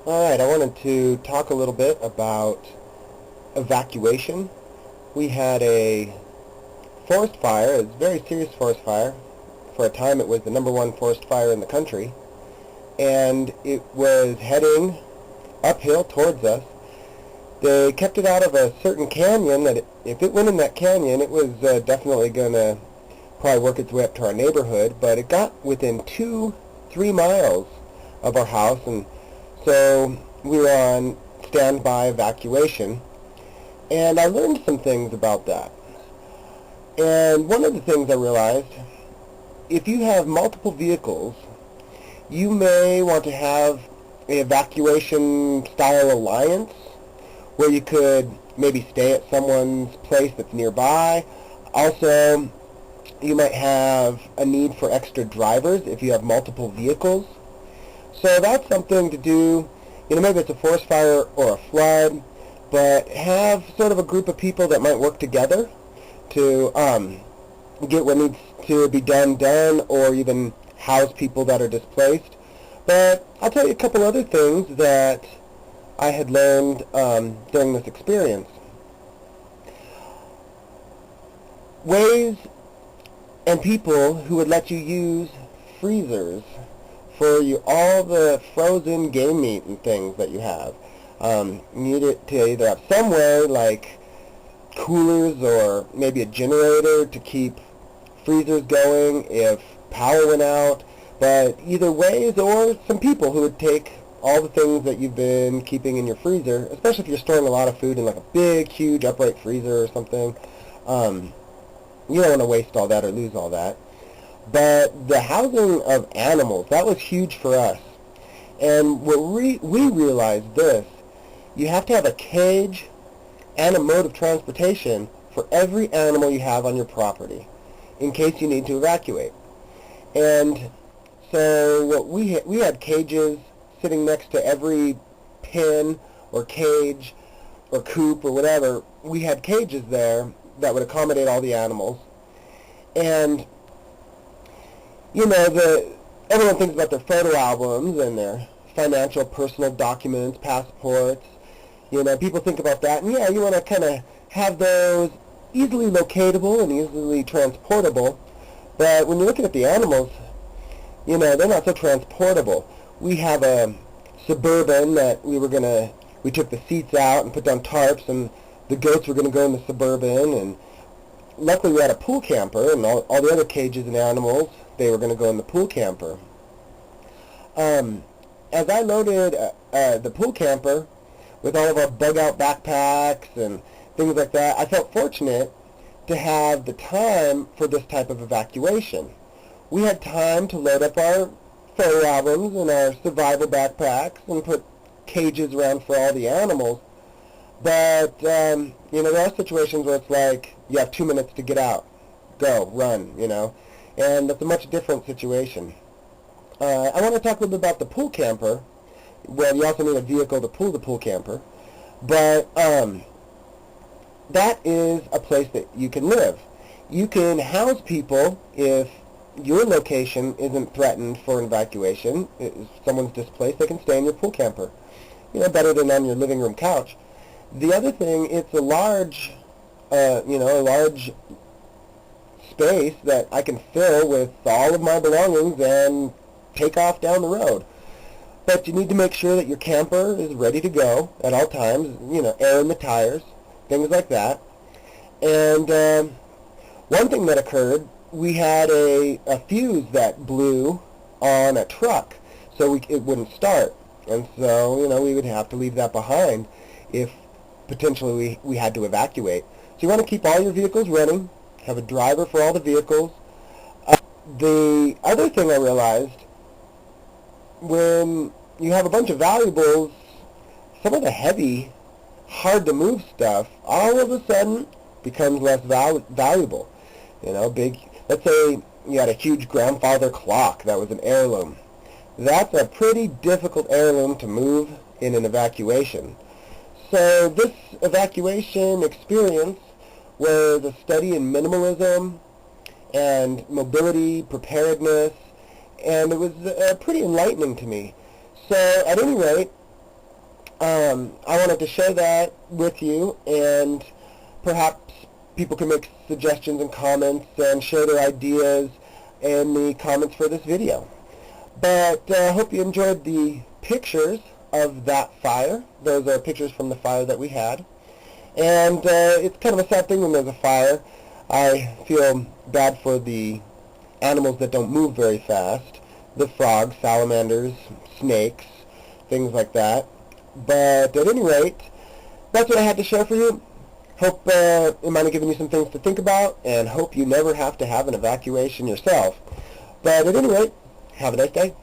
Alright, I wanted to talk a little bit about evacuation. We had a forest fire, a very serious forest fire. For a time it was the number one forest fire in the country, and it was heading uphill towards us. They kept it out of a certain canyon that if it went in that canyon, it was definitely going to probably work its way up to our neighborhood, but it got within 3 miles of our house, and so we were on standby evacuation, and I learned some things about that. And one of the things I realized, if you have multiple vehicles, you may want to have an evacuation style alliance where you could maybe stay at someone's place that's nearby. Also, you might have a need for extra drivers if you have multiple vehicles. So that's something to do, maybe it's a forest fire or a flood, but have sort of a group of people that might work together to get what needs to be done, or even house people that are displaced. But I'll tell you a couple other things that I had learned during this experience. Ways and people who would let you use freezers for all the frozen game meat and things that you have. You need it to either have some way, like coolers or maybe a generator to keep freezers going if power went out. But either ways, or some people who would take all the things that you've been keeping in your freezer, especially if you're storing a lot of food in like a big, huge upright freezer or something. You don't want to waste all that or lose all that. But the housing of animals, that was huge for us. And what we realized this, you have to have a cage and a mode of transportation for every animal you have on your property in case you need to evacuate. And so what we had cages sitting next to every pen or cage or coop or whatever. We had cages there that would accommodate all the animals. And everyone thinks about their photo albums and their financial personal documents, passports. People think about that, and you want to kind of have those easily locatable and easily transportable. But when you're looking at the animals, they're not so transportable. We have a Suburban that we took the seats out and put down tarps, and the goats were going to go in the Suburban, and luckily we had a pool camper, and all the other cages and animals, they were going to go in the pool camper. As I loaded the pool camper with all of our bug-out backpacks and things like that, I felt fortunate to have the time for this type of evacuation. We had time to load up our photo albums and our survival backpacks and put cages around for all the animals. But, there are situations where it's like you have 2 minutes to get out, go, run, and that's a much different situation. I want to talk a little bit about the pool camper. Well, you also need a vehicle to pull the pool camper. But that is a place that you can live. You can house people if your location isn't threatened for an evacuation. If someone's displaced, they can stay in your pool camper. Better than on your living room couch. The other thing, it's a large space that I can fill with all of my belongings and take off down the road. But you need to make sure that your camper is ready to go at all times, air in the tires, things like that. And one thing that occurred, we had a fuse that blew on a truck, so it wouldn't start. And so, we would have to leave that behind if potentially we had to evacuate. So you want to keep all your vehicles running, have a driver for all the vehicles. The other thing I realized, when you have a bunch of valuables, some of the heavy, hard-to-move stuff all of a sudden becomes less valuable. Let's say you had a huge grandfather clock that was an heirloom. That's a pretty difficult heirloom to move in an evacuation. So this evacuation experience was a study in minimalism and mobility, preparedness, and it was pretty enlightening to me. So at any rate, I wanted to share that with you, and perhaps people can make suggestions and comments and share their ideas in the comments for this video. But I hope you enjoyed the pictures of that fire. Those are pictures from the fire that we had. And it's kind of a sad thing when there's a fire. I feel bad for the animals that don't move very fast. The frogs, salamanders, snakes, things like that. But at any rate, that's what I had to share for you. Hope it might have given you some things to think about, and hope you never have to have an evacuation yourself. But at any rate, have a nice day.